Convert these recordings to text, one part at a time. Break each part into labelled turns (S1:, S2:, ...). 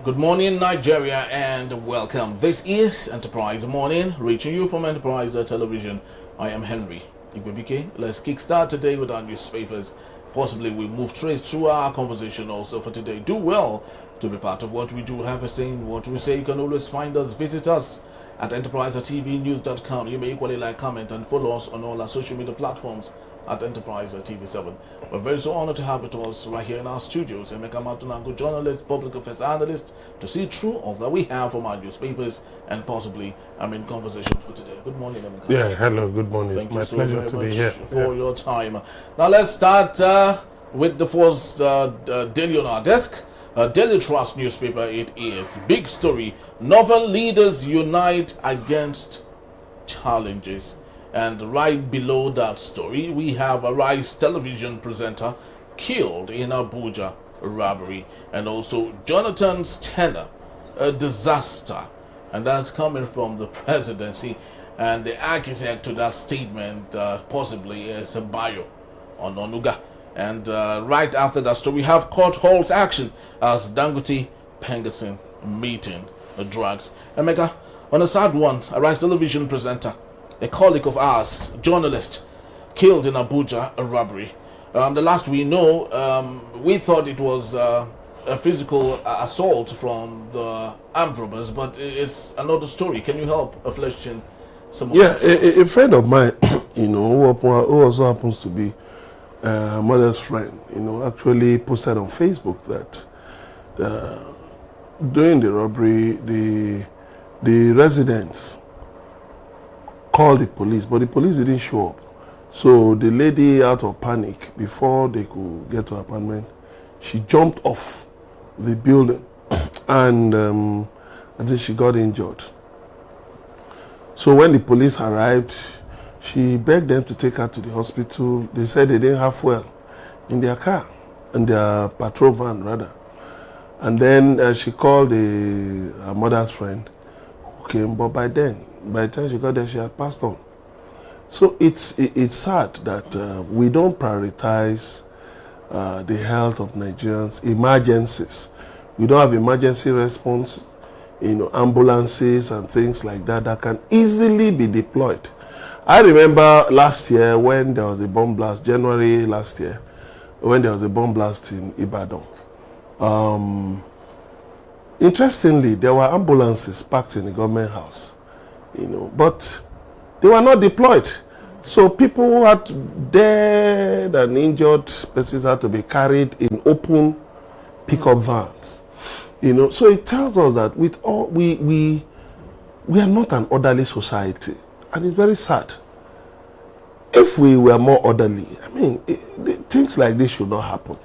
S1: Good morning, Nigeria, and welcome. This is Enterprise Morning, reaching you from Enterprise Television. I am Henry Igwebike. Let's kickstart today with our newspapers. Possibly we'll move straight through our conversation also for today. Do well to be part of what we do have a saying, what we say. You can always find us, visit us at enterprisetvnews.com. You may equally like, comment, and follow us on all our social media platforms at Enterprise TV7. We're very so honored to have with us right here in our studios, Emeka Madunagu, journalist, public affairs analyst, to see through all that we have from our newspapers and possibly conversation for today. Good morning, Emeka.
S2: Yeah, hello, good morning.
S1: Thank
S2: My
S1: you so
S2: pleasure
S1: very
S2: to
S1: much
S2: be here.
S1: for your time. Now let's start with the first daily on our desk. Daily Trust newspaper, it is. Big story. Northern leaders unite against challenges. And right below that story, we have a Rise television presenter killed in Abuja robbery. And also Jonathan's tenure, a disaster. And that's coming from the presidency. And the architect to that statement possibly is a bio on Onuga. And right after that story, we have court holds action as Dangote Pengasin meeting the drugs. Emeka, on a sad one, a Rise television presenter, a colleague of ours, journalist, killed in Abuja, a robbery. The last we know, we thought it was a physical assault from the armed robbers, but it's another story. Can you help flesh in some of that?
S2: Yeah, a friend of mine, who also happens to be her mother's friend, actually posted on Facebook that during the robbery, the residents called the police, but the police didn't show up. So the lady, out of panic, before they could get to her apartment, she jumped off the building and I think she got injured. So when the police arrived, she begged them to take her to the hospital. They said they didn't have fuel in their car, in their patrol van rather. And then she called her mother's friend who came, but by the time she got there, she had passed on. So it's sad that we don't prioritize the health of Nigerians. Emergencies. We don't have emergency response, ambulances and things like that can easily be deployed. I remember last year when there was a bomb blast, January last year, when there was a bomb blast in Ibadan. Interestingly, there were ambulances parked in the government house. But they were not deployed. So people who had dead and injured persons had to be carried in open pickup vans. So it tells us that with all we are not an orderly society, and it's very sad. If we were more orderly, things like this should not happen.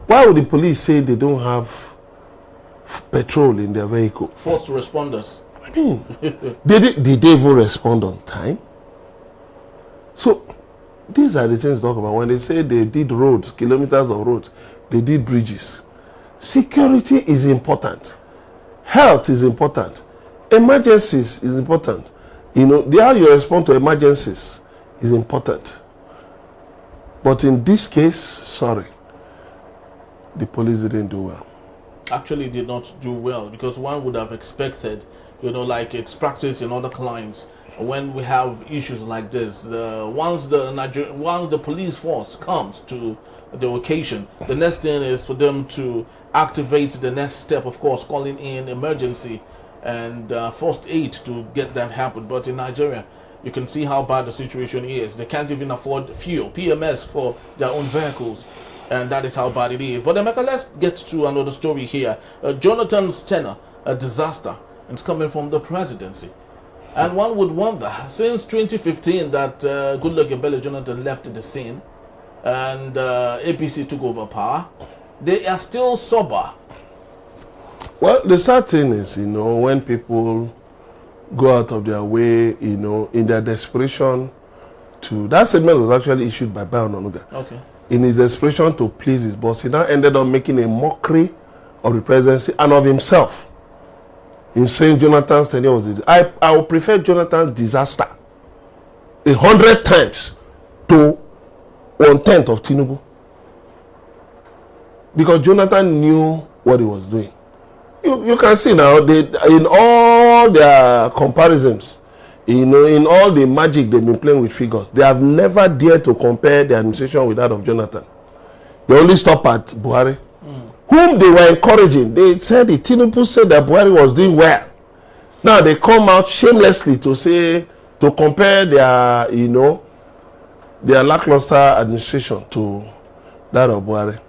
S2: Why would the police say they don't have petrol in their vehicle?
S1: First responders.
S2: Did they even respond on time? So these are the things to talk about. When they say they did roads, kilometers of roads, they did bridges. Security is important. Health is important. Emergencies is important. How you respond to emergencies is important. But in this case, sorry, the police didn't do well.
S1: Actually did not do well, because one would have expected, like it's practiced in other climes, when we have issues like this, once the police force comes to the occasion, the next thing is for them to activate the next step, of course, calling in emergency and first aid to get that happen. But in Nigeria, you can see how bad the situation is. They can't even afford fuel, PMS, for their own vehicles. And that is how bad it is. But Emeka, let's get to another story here. Jonathan's tenure, a disaster. It's coming from the presidency. And one would wonder, since 2015 that Goodluck Ebele Jonathan left the scene and APC took over power, they are still sober.
S2: Well, the sad thing is, when people go out of their way, in their desperation to... That statement was actually issued by Bayo Onanuga. Okay. In his desperation to please his boss, he now ended up making a mockery of the presidency and of himself. In saying Jonathan's tenure was... I would prefer Jonathan's disaster 100 times to 1/10 of Tinubu. Because Jonathan knew what he was doing. You can see now, in all their comparisons, in all the magic they've been playing with figures, they have never dared to compare the administration with that of Jonathan. They only stop at Buhari, whom they were encouraging. They said, Tinubu said that Buhari was doing well. Now they come out shamelessly to compare their, their lackluster administration to that of Buhari.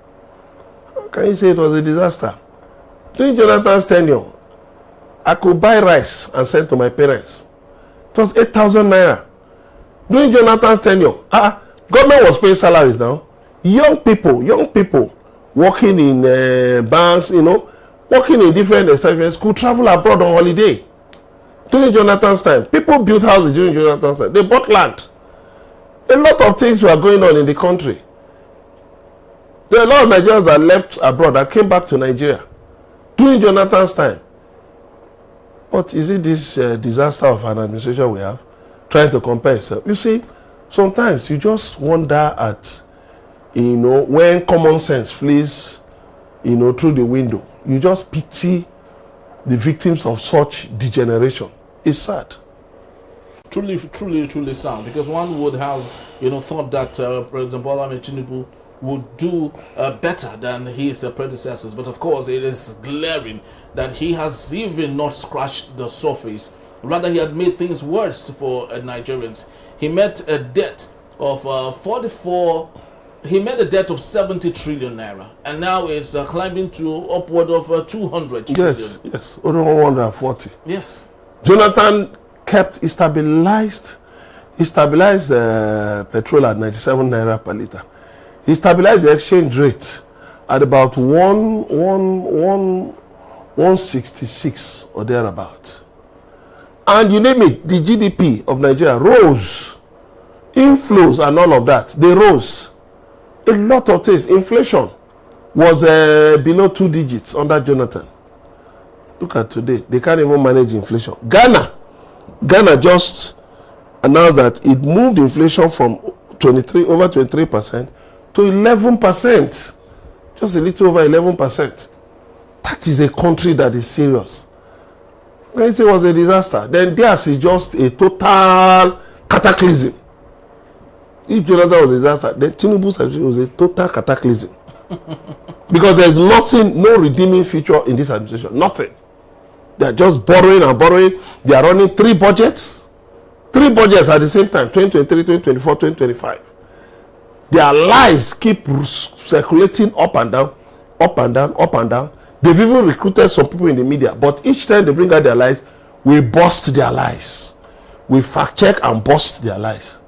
S2: Can you say it was a disaster? During Jonathan's tenure, I could buy rice and send to my parents. It was 8,000 naira. During Jonathan's tenure, government was paying salaries now. Young people working in banks, working in different establishments, could travel abroad on holiday. During Jonathan's time, people built houses during Jonathan's time. They bought land. A lot of things were going on in the country. There are a lot of Nigerians that left abroad that came back to Nigeria during Jonathan's time. But is it this disaster of an administration we have trying to compare itself? You see, sometimes you just wonder at, when common sense flees, through the window. You just pity the victims of such degeneration. It's sad.
S1: Truly sad, because one would have, thought that President Bola Tinubu would do better than his predecessors. But of course, it is glaring that he has even not scratched the surface. Rather, he had made things worse for Nigerians. He met a debt of 70 trillion naira, and now it's climbing to upward of 200 trillion.
S2: Yes, over 140.
S1: Yes.
S2: Jonathan stabilized petrol at 97 naira per liter. He stabilized the exchange rate at about 166 or thereabout. And you name it, the GDP of Nigeria rose. Inflows and all of that, they rose. A lot of things. Inflation was below 2 digits under Jonathan. Look at today. They can't even manage inflation. Ghana just announced that it moved inflation from over 23% to 11%. Just a little over 11%. That is a country that is serious. When I say it was a disaster, then theirs is just a total cataclysm. If Jonathan was a disaster, then Tinubu's administration was a total cataclysm. Because there's no redeeming feature in this administration. Nothing. They are just borrowing and borrowing. They are running 3 budgets. 3 budgets at the same time, 2023, 2024, 2025. Their lies keep circulating up and down, up and down, up and down. They've even recruited some people in the media. But each time they bring out their lies, we bust their lies. We fact check and bust their lies.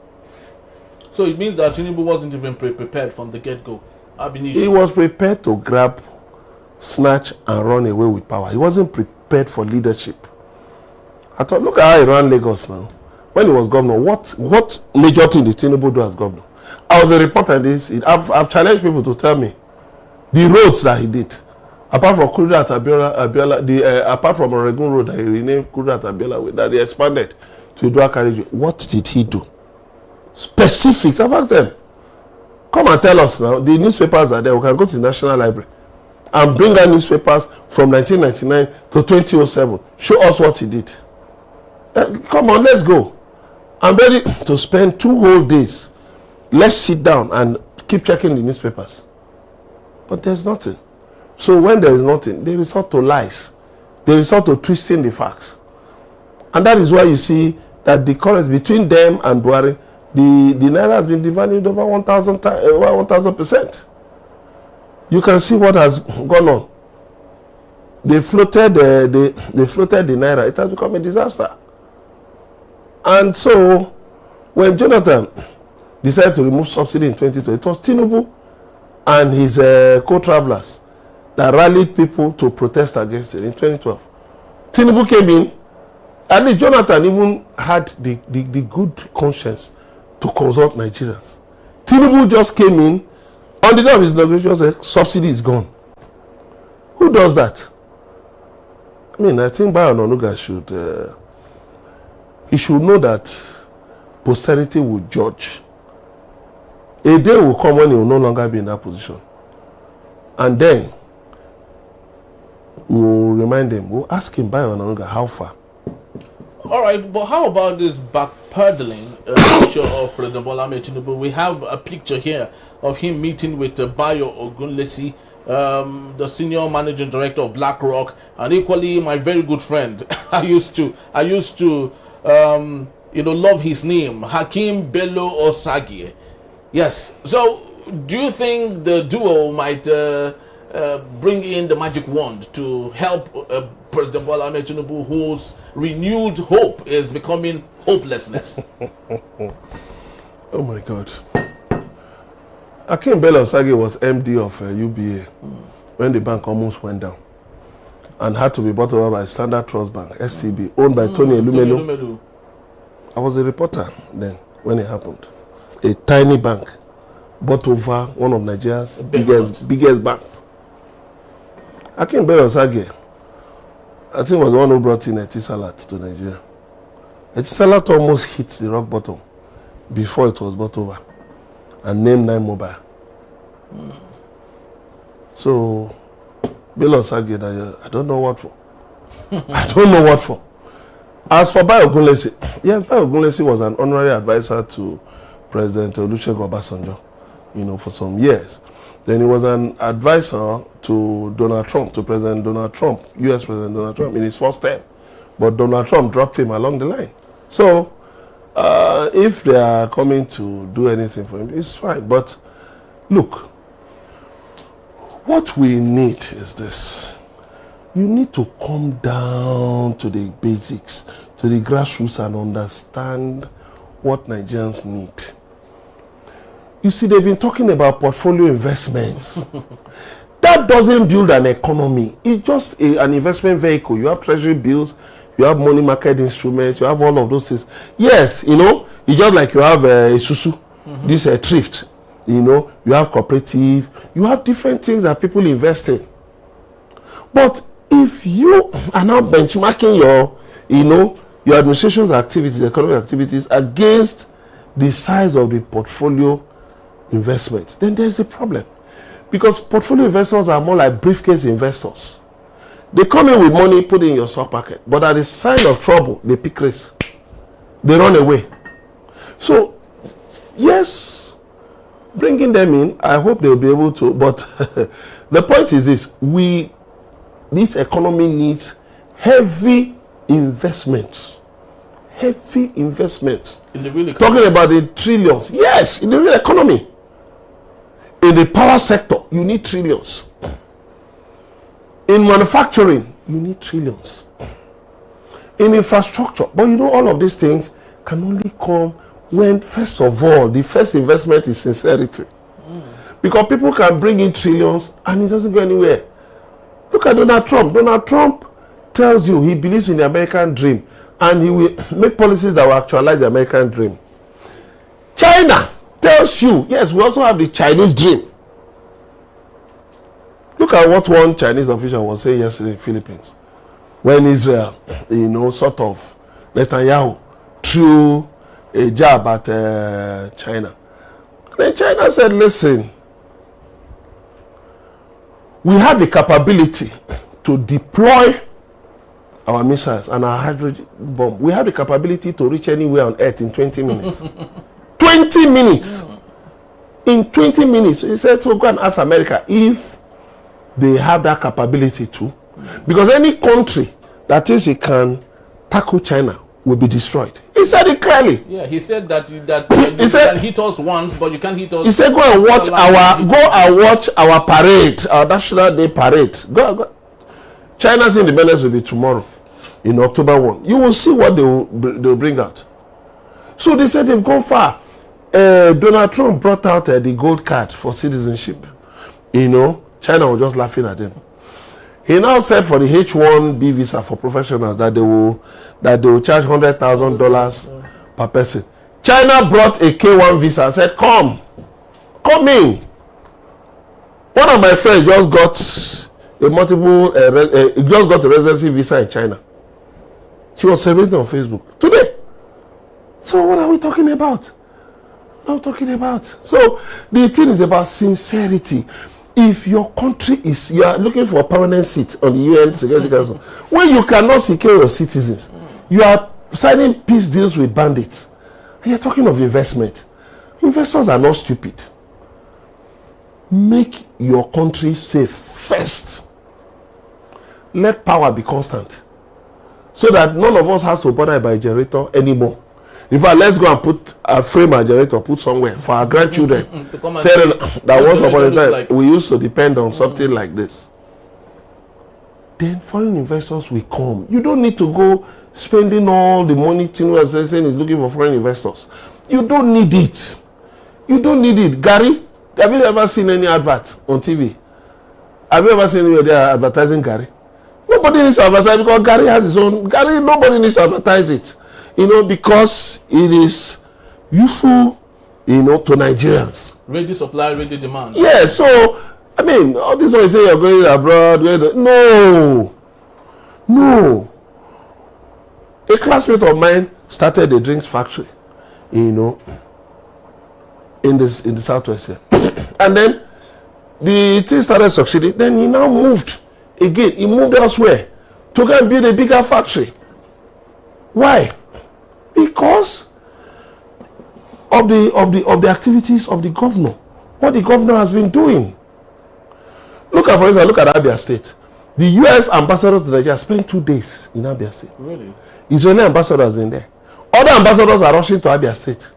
S1: So it means that Tinubu wasn't even prepared from the get-go.
S2: He was prepared to grab, snatch, and run away with power. He wasn't prepared for leadership. I thought, look at how he ran Lagos now. When he was governor, what major thing did Tinubu do as governor? I was a reporter in this. I've challenged people to tell me the roads that he did. Apart from Kudat Abiola, apart from Oregon Road that he renamed Kudat Abiola with, that he expanded to Idua Carriage, what did he do? Specifics. I've asked them, come and tell us now. The newspapers are there. We can go to the National Library and bring out newspapers from 1999 to 2007. Show us what he did. Come on, let's go. I'm ready to spend 2 whole days. Let's sit down and keep checking the newspapers. But there's nothing. So when there is nothing, they resort to lies. They resort to twisting the facts. And that is why you see that the currents between them and Buhari, the naira has been devalued over 1,000%. You can see what has gone on. They floated the naira. It has become a disaster. And so, when Jonathan decided to remove subsidy in 2020, it was Tinubu and his co-travelers that rallied people to protest against it in 2012. Tinubu came in. At least Jonathan even had the good conscience to consult Nigerians. Tinubu just came in on the day of his inauguration, said subsidy is gone. Who does that? I mean, I think Bayo Onanuga should know that posterity will judge. A day will come when he will no longer be in that position. And then we'll remind him. We'll ask him by Onanga how far.
S1: All right, but how about this backpedaling picture of President Bola Tinubu? We have a picture here of him meeting with Bayo Ogunlesi, the senior managing director of BlackRock, and equally my very good friend. I used to love his name, Hakeem Bello Osagie. Yes. So, do you think the duo might bring in the magic wand to help President Bola Tinubu, whose renewed hope is becoming hopelessness?
S2: Oh my God. Hakeem Bello Osagie was MD of UBA when the bank almost went down and had to be bought over by Standard Trust Bank, STB, owned by Tony Elumelu. I was a reporter then when it happened. A tiny bank bought over one of Nigeria's biggest banks. Hakeem Bello Osagie, I think, was the one who brought in Etisalat to Nigeria. Etisalat almost hit the rock bottom before it was bought over and named 9 Mobile. So, Bello Osagie, I don't know what for. I don't know what for. As for Bayo Ogunlesi, yes, Bayo Ogunlesi was an honorary advisor to President Olusegun Obasanjo, for some years. Then he was an advisor to Donald Trump, to President Donald Trump, U.S. President Donald Trump in his first term. But Donald Trump dropped him along the line. So, if they are coming to do anything for him, it's fine. But look, what we need is this. You need to come down to the basics, to the grassroots, and understand what Nigerians need. You see, they've been talking about portfolio investments. That doesn't build an economy. It's just an investment vehicle. You have treasury bills, you have money market instruments, you have all of those things. Yes, it's just like you have a Susu, this thrift. You have cooperative, you have different things that people invest in. But if you are now benchmarking your administration's activities, economic activities, against the size of the portfolio investment, then there's a problem. Because portfolio investors are more like briefcase investors. They come in with money, put it in your stock market, but at the sign of trouble, they pick race. They run away. So, yes, bringing them in, I hope they'll be able to, but the point is this: this economy needs heavy investment. Heavy investment.
S1: In the real economy.
S2: Talking about the trillions. Yes, in the real economy. In the power sector, you need trillions. In manufacturing, you need trillions. In infrastructure. But all of these things can only come when, first of all, the first investment is sincerity. Because people can bring in trillions and it doesn't go anywhere. Look at Donald Trump. Donald Trump tells you he believes in the American dream and he will make policies that will actualize the American dream. China tells you, yes, we also have the Chinese dream. Look at what one Chinese official was saying yesterday in the Philippines. When Israel, sort of, Netanyahu threw a jab at China. Then China said, listen, we have the capability to deploy our missiles and our hydrogen bomb. We have the capability to reach anywhere on Earth in 20 minutes. 20 minutes! In 20 minutes. He said, so go and ask America if they have that capability too. Because any country that thinks it can tackle China will be destroyed. He said it clearly.
S1: Yeah, he said that you can hit us once, but you can't hit us.
S2: He said, go and watch our parade, our National Day parade. Go. China's independence will be tomorrow, in October 1. You will see what they will bring out. So they said they've gone far. Donald Trump brought out the gold card for citizenship. China was just laughing at him. He now said for the H-1B visa for professionals that they will charge $100,000 per person. China brought a K-1 visa and said, come in. One of my friends just got a residency visa in China. She was celebrating on Facebook today. So what are we talking about? So the thing is about sincerity. if your country is, you are looking for a permanent seat on the UN Security Council, when you cannot secure your citizens, you are signing peace deals with bandits, and you're talking of investment. Investors are not stupid. Make your country safe first. Let power be constant, so that none of us has to bother by a generator anymore. In fact, let's go and put a frame a generator, put somewhere for our grandchildren. Tell them that once upon a time like we used to depend on something like this. Then foreign investors will come. You don't need to go spending all the money Tinubu is saying is looking for foreign investors. You don't need it. You don't need it. Gary, have you ever seen any advert on TV? Have you ever seen anybody advertising Gary? Nobody needs to advertise because Gary has his own. Gary, nobody needs to advertise it. You know, because it is useful, you know, to Nigerians.
S1: Ready supply, ready demand.
S2: Yeah, so, I mean, all this one you say you're going abroad. No. A classmate of mine started a drinks factory, you know, in the southwest here. And then the thing started succeeding. Then he now moved again. He moved elsewhere to go and build a bigger factory. Why? Because of the activities of the governor, what the governor has been doing. Look at, for instance, look at Abia State. The U.S. ambassador to Nigeria spent 2 days in Abia State.
S1: Really?
S2: Israeli ambassador has been there. Other ambassadors are rushing to Abia State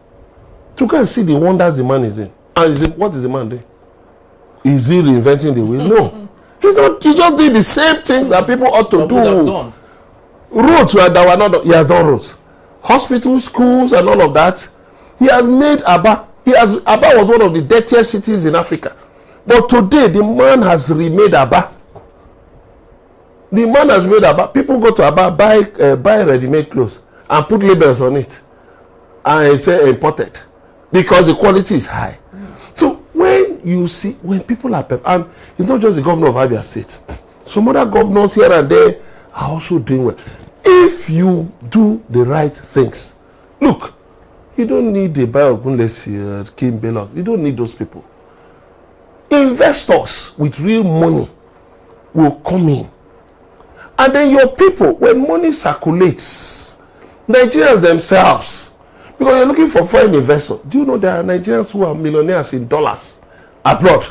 S2: to go and see the wonders the man is in. And what is the man doing? Is he reinventing the wheel? No. He's not. He just did the same things that people ought to do. Roads that were not done. He has done roads. Hospitals, schools, and all of that. He has made Aba. Aba was one of the dirtiest cities in Africa. But today, the man has remade Aba. The man has made Aba. People go to Aba, buy ready-made clothes, and put labels on it. And it's imported. Because the quality is high. So, when you see, when people are, and it's not just the governor of Abia State. Some other governors here and there are also doing well. If you do the right things, look, you don't need the Biogunlesi, Kim Belloc. You don't need those people. Investors with real money will come in. And then your people, when money circulates, Nigerians themselves, because you're looking for foreign investors. Do you know there are Nigerians who are millionaires in dollars abroad?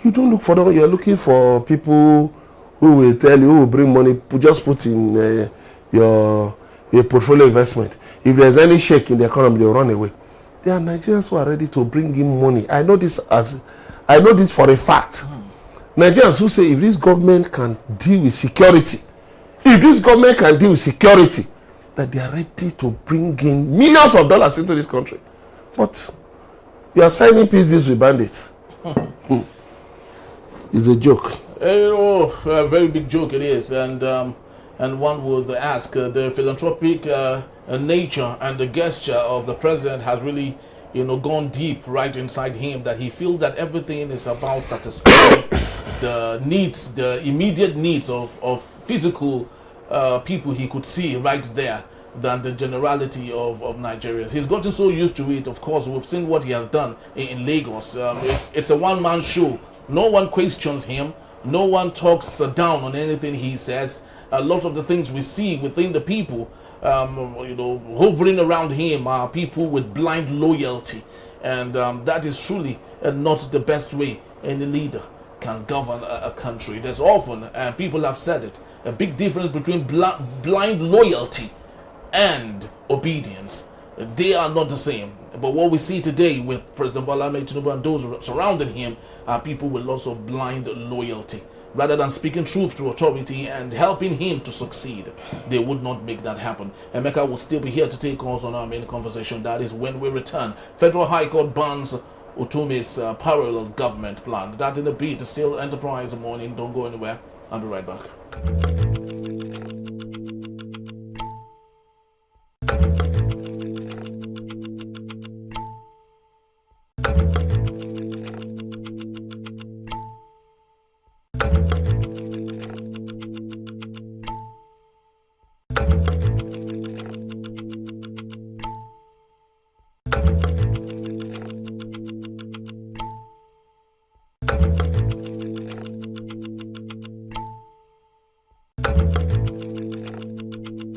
S2: You don't look for them. You're looking for people who will tell you, who will bring money, just put in your portfolio investment. If there's any shake in the economy, they'll run away. There are Nigerians who are ready to bring in money. I know this for a fact. Nigerians who say if this government can deal with security, that they are ready to bring in millions of dollars into this country. But you are signing peace deals with bandits. It's a joke.
S1: A very big joke it is, and one would ask the philanthropic nature and the gesture of the president has really, gone deep right inside him, that he feels that everything is about satisfying the needs, the immediate needs of physical people he could see right there, than the generality of Nigerians. He's gotten so used to it. Of course, we've seen what he has done in Lagos. It's a one-man show. No one questions him. No one talks down on anything he says. A lot of the things we see within the people, hovering around him, are people with blind loyalty. And that is truly not the best way any leader can govern a country. There's often, and people have said it, a big difference between blind loyalty and obedience. They are not the same. But what we see today with President Bola Tinubu and those surrounding him are people with lots of blind loyalty. Rather than speaking truth to authority and helping him to succeed, they would not make that happen. Emeka will still be here to take us on our main conversation. That is when we return. Federal High Court bans Utomi's parallel government plan. That in a bit. Still Enterprise Morning. Don't go anywhere. I'll be right back.